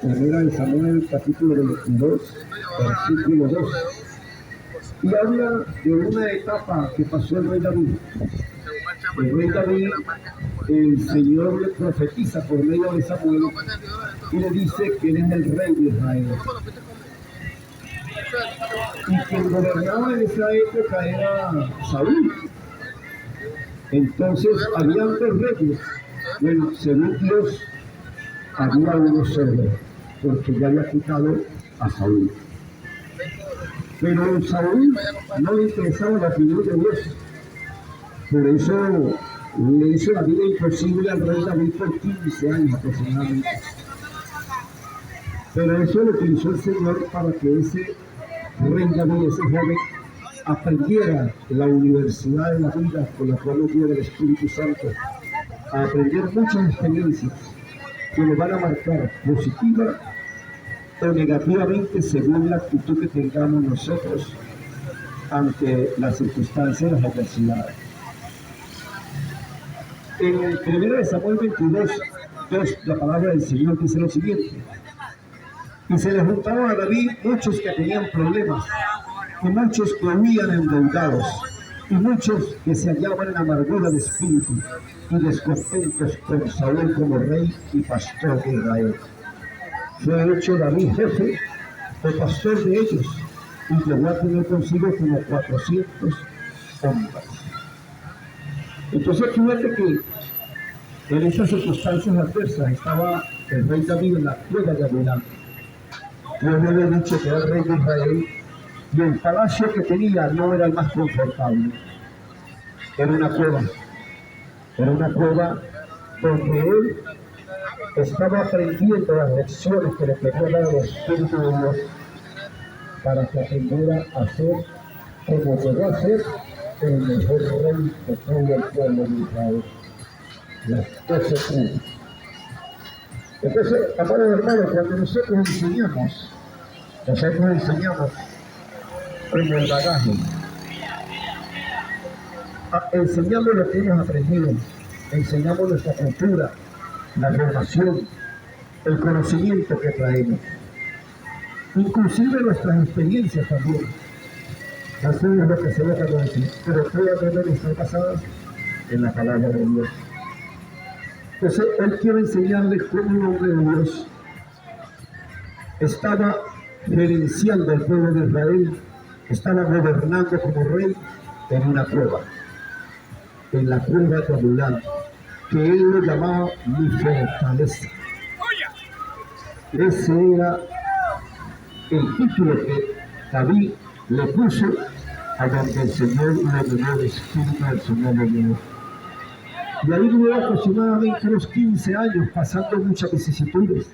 Primera de Samuel, capítulo 22, versículo 2. Y habla de una etapa que pasó el rey David. El rey David, el Señor le profetiza por medio de Samuel y le dice que él es el rey de Israel. Y quien gobernaba en esa época era Saúl. Entonces había dos reyes. Bueno, según Dios, había uno solo, porque ya había quitado a Saúl. Pero a Saúl no le interesaba la opinión de Dios. Por eso le hizo la vida imposible al rey David por 15 años aproximadamente. Pero eso lo utilizó el Señor para que ese rey David, ese joven, aprendiera la universidad de la vida con la cual nos dio el Espíritu Santo, a aprender muchas experiencias que nos van a marcar positiva o negativamente según la actitud que tengamos nosotros ante las circunstancias de las adversidades. En el 1 Samuel 22, 2, la palabra del Señor dice lo siguiente: y se le juntaron a David muchos que tenían problemas, y muchos que huían endeudados, y muchos que se hallaban en amargura de espíritu, y descontentos con Saúl como rey y pastor de Israel. Fue hecho David jefe o pastor de ellos, y llegó a tener consigo como 400 hombres. Entonces fíjate que en estas circunstancias adversas estaba el rey David en la cueva de Adulán. Dios le había dicho que era el rey de Israel, y el palacio que tenía no era el más confortable. Era una cueva donde él estaba aprendiendo las lecciones que le quería dar el Espíritu de Dios para que aprendiera a ser, como llegó a ser, el mejor rey de todo el pueblo de Israel. Las 12 tribus. Entonces, amados hermanos, cuando nosotros enseñamos en el bagaje, enseñamos lo que hemos aprendido, enseñamos nuestra cultura, la formación, el conocimiento que traemos, inclusive nuestras experiencias también. Así es lo que se deja de decir, pero todas deben estar basadas en la palabra de Dios. Entonces, él quiere enseñarles cómo un hombre de Dios estaba gerenciando al pueblo de Israel, estaba gobernando como rey en una cueva, en la cueva de Adulán, que él lo llamaba mi fortaleza. Ese era el título que David le puso a donde el Señor le dio el Espíritu del Señor le dio. Y ahí duró aproximadamente unos 15 años pasando muchas vicisitudes,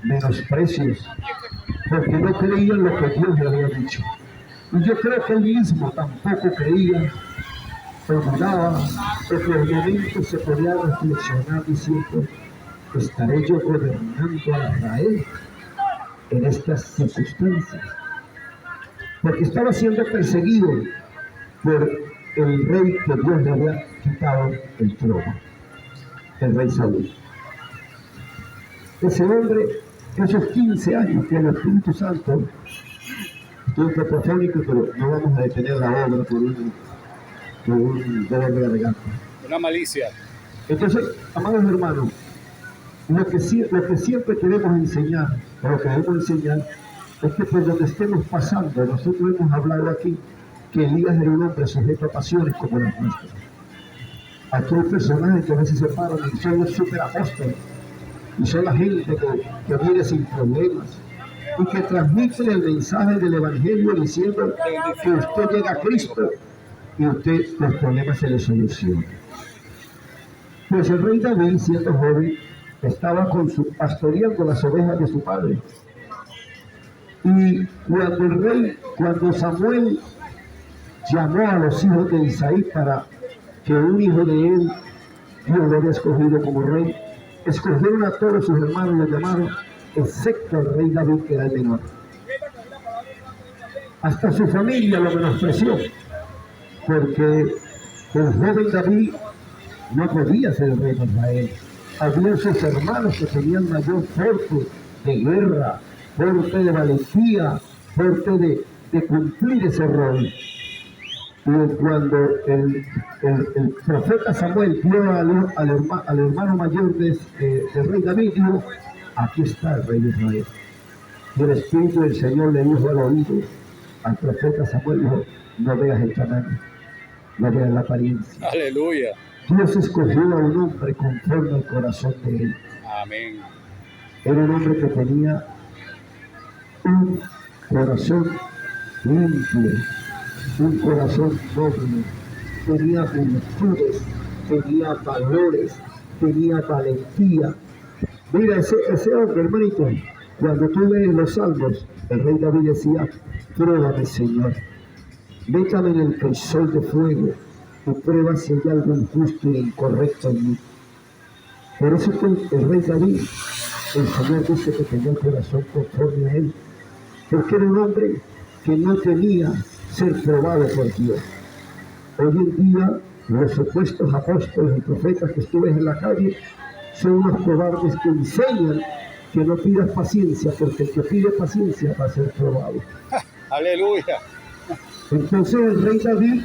menosprecios, porque no creían lo que Dios le había dicho. Y yo creo que él mismo tampoco creía, o dudaba, o que en momentos se podía reflexionar diciendo: ¿estaré yo gobernando a Israel en estas circunstancias? Porque estaba siendo perseguido por el rey que Dios le había quitado el trono, el rey Saúl. Ese hombre, esos 15 años que el Espíritu Santo, tiempo profético, pero no vamos a detener la obra por un dolor de garganta. Una malicia. Entonces, amados hermanos, lo que siempre queremos enseñar, o lo que debemos enseñar, es que por donde estemos pasando, nosotros hemos hablado aquí que Elías era un hombre sujeto a pasiones como las nuestras. Aquí hay personajes que a veces se paran y son los superapóstoles, y son la gente que viene sin problemas y que transmiten el mensaje del Evangelio diciendo que usted llega a Cristo y usted los problemas se le solucionan. Pues el rey David, siendo joven, estaba pastoreando las ovejas de su padre. Y cuando Samuel llamó a los hijos de Isaí para que un hijo de él, Dios lo había escogido como rey, escogieron a todos sus hermanos y lo llamaron, excepto al rey David, que era el menor. Hasta su familia lo menospreció, porque el joven David no podía ser el rey de Israel. Había sus hermanos que tenían mayor porte de guerra, fuerte de valentía, fuerte de cumplir ese rol. Y cuando el profeta Samuel vio al hermano mayor del rey David, dijo, aquí está el rey de Israel. Y el Espíritu del Señor le dijo al oído al profeta Samuel, dijo, no veas el tamaño, no veas la apariencia. Aleluya. Dios escogió a un hombre conforme al corazón de él. Amén. Era un hombre que tenía un corazón limpio, un corazón noble, tenía virtudes, tenía valores, tenía valentía. Mira, ese hombre, hermanito, cuando tú lees los salmos, el rey David decía, pruébame, Señor, métame en el crisol de fuego y prueba si hay algo injusto e incorrecto en mí. Por eso que el rey David, el Señor dice que tenía el corazón conforme a él, porque era un hombre que no temía ser probado por Dios. Hoy en día, los supuestos apóstoles y profetas que tú ves en la calle son unos cobardes que enseñan que no pidas paciencia, porque el que pide paciencia va a ser probado. Aleluya. Entonces el rey David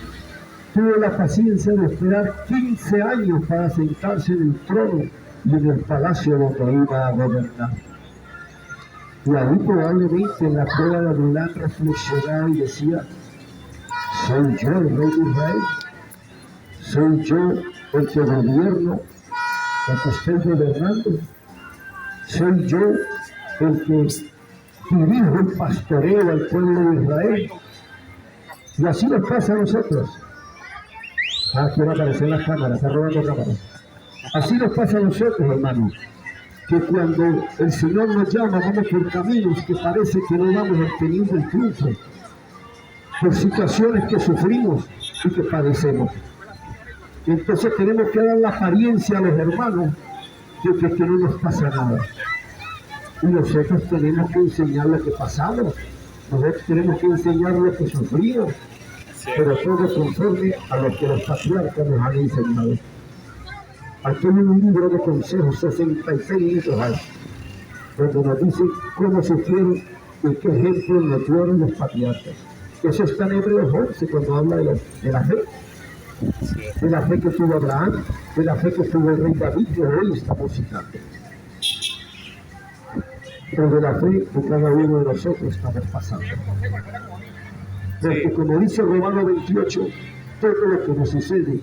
tuvo la paciencia de esperar 15 años para sentarse en el trono y en el palacio donde iba a gobernar. Y ahí probablemente en la prueba de Adulán reflexionaba y decía, ¿soy yo el rey de Israel? ¿Soy yo el que gobierno, el que estoy gobernando? ¿Soy yo el que dirijo el pastoreo al pueblo de Israel? Y así nos pasa a nosotros. Quiero aparecer en las cámaras, está robando cámaras. Así nos pasa a nosotros, hermanos, que cuando el Señor nos llama, vamos por caminos que parece que no vamos obteniendo el triunfo, por situaciones que sufrimos y que padecemos. Y entonces tenemos que dar la apariencia a los hermanos de que no nos pasa nada. Y nosotros tenemos que enseñar lo que pasamos, nosotros tenemos que enseñar lo que sufrimos, pero todo conforme a lo que los patriarcas nos han enseñado. Aquí hay un libro de consejos, 66 libros hay, donde nos dice cómo sufrieron y qué ejemplo nos dieron los patriarcas. Eso está en Hebreos 11 cuando habla de la fe que tuvo Abraham, de la fe que tuvo el rey David, que hoy estamos citando. Pero de la fe que cada uno de nosotros estamos pasando. Porque como dice Romano 28, todo lo que nos sucede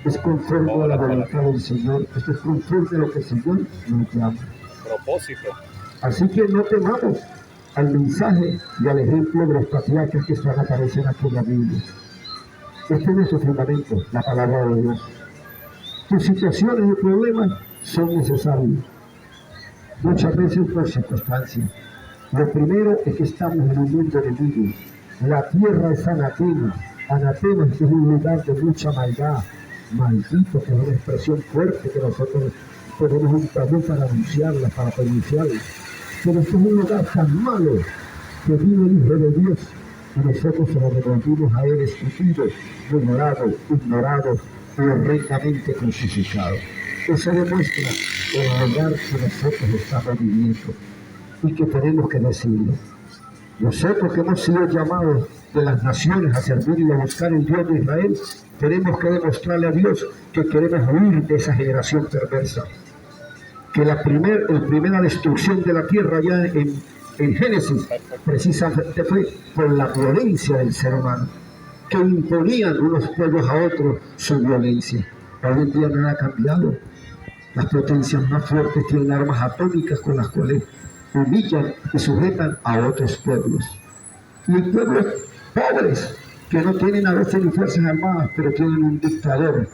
es conforme a la voluntad del Señor, esto es conforme a lo que el Señor nos llama. Propósito. Así que no temamos al mensaje y al ejemplo de los patriarcas que están apareciendo aquí en la Biblia. Este es nuestro fundamento, la palabra de Dios. Tus situaciones y problemas son necesarios, muchas veces por circunstancias. Lo primero es que estamos en un mundo enemigo. La tierra es anatema. Anatema es un lugar de mucha maldad. Maldito, que es una expresión fuerte que nosotros tenemos un tabú para anunciarla, para pronunciarla. Pero este es un lugar tan malo que vive el Hijo de Dios y nosotros se lo devolvimos a él escupido, ignorado y horrendamente crucificado. Eso demuestra el lugar que nosotros estamos viviendo y que tenemos que decirlo. Nosotros que hemos sido llamados de las naciones a servir y a buscar el Dios de Israel, tenemos que demostrarle a Dios que queremos huir de esa generación perversa. Que la primera destrucción de la tierra ya en Génesis precisamente fue por la violencia del ser humano, que imponían unos pueblos a otros su violencia. Hoy en día nada ha cambiado. Las potencias más fuertes tienen armas atómicas con las cuales humillan y sujetan a otros pueblos. Y hay pueblos pobres que no tienen a veces ni fuerzas armadas, pero tienen un dictador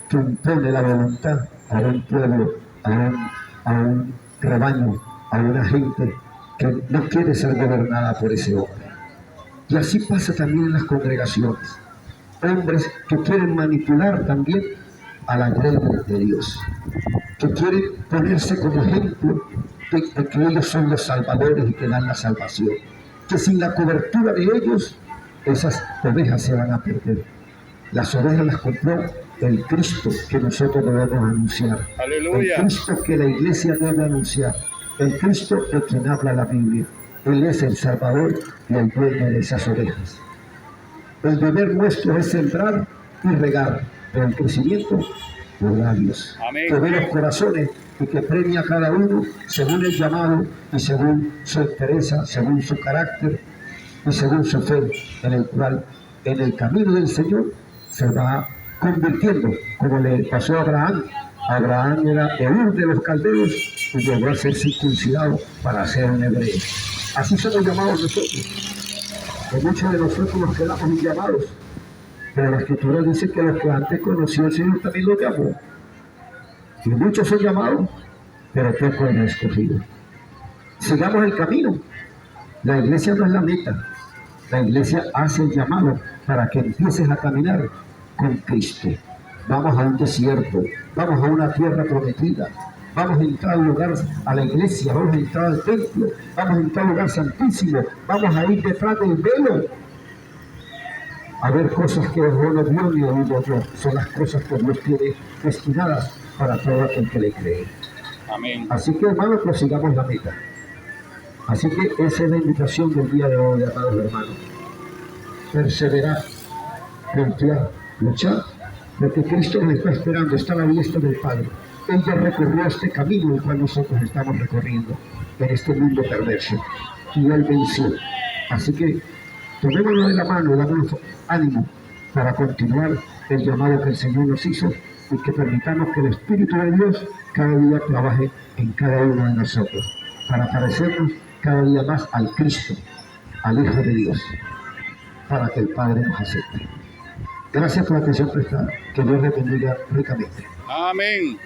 que impone la voluntad a un pueblo, a un rebaño, a una gente que no quiere ser gobernada por ese hombre. Y así pasa también en las congregaciones. Hombres que quieren manipular también a la grey de Dios, que quieren ponerse como ejemplo de que ellos son los salvadores y que dan la salvación, que sin la cobertura de ellos esas ovejas se van a perder. Las ovejas las compró el Cristo que nosotros debemos anunciar. Aleluya. El Cristo que la iglesia debe anunciar. El Cristo de quien habla la Biblia. Él es el Salvador y el dueño de esas ovejas. El deber nuestro es sembrar y regar, pero el crecimiento lo da Dios. Amén. Que ve los corazones y que premia a cada uno según el llamado y según su entereza, según su carácter y según su fe, en el cual en el camino del Señor se va convirtiendo, como le pasó a Abraham. Abraham era Eur de los caldeos y llegó a ser circuncidado para ser un hebreo. Así somos llamados nosotros. Que muchos de nosotros nos quedamos inllamados, pero la Escritura dice que los que antes conoció el Señor también los llamó. Y muchos son llamados, pero pocos han escogido. Sigamos el camino. La iglesia no es la meta. La iglesia hace el llamado para que empieces a caminar con Cristo. Vamos a un desierto, vamos a una tierra prometida, vamos a entrar al lugar, a la iglesia, vamos a entrar al templo, vamos a entrar al lugar santísimo, vamos a ir detrás del velo a ver cosas que ojo no vio ni oído yo. Son las cosas que Dios tiene destinadas para todo aquel que le cree. Amén. Así que, hermanos, prosigamos la meta. Así que esa es la invitación del día de hoy, amados hermanos. Perseverar, confiar, luchar, porque Cristo nos está esperando, está a la diestra del Padre. Él ya recorrió este camino el cual nosotros estamos recorriendo en este mundo perverso. Y Él venció. Así que tomémoslo de la mano y damos ánimo para continuar el llamado que el Señor nos hizo y que permitamos que el Espíritu de Dios cada día trabaje en cada uno de nosotros para parecernos cada día más al Cristo, al Hijo de Dios, para que el Padre nos acepte. Gracias por la atención prestada. Que Dios les bendiga ricamente. Amén.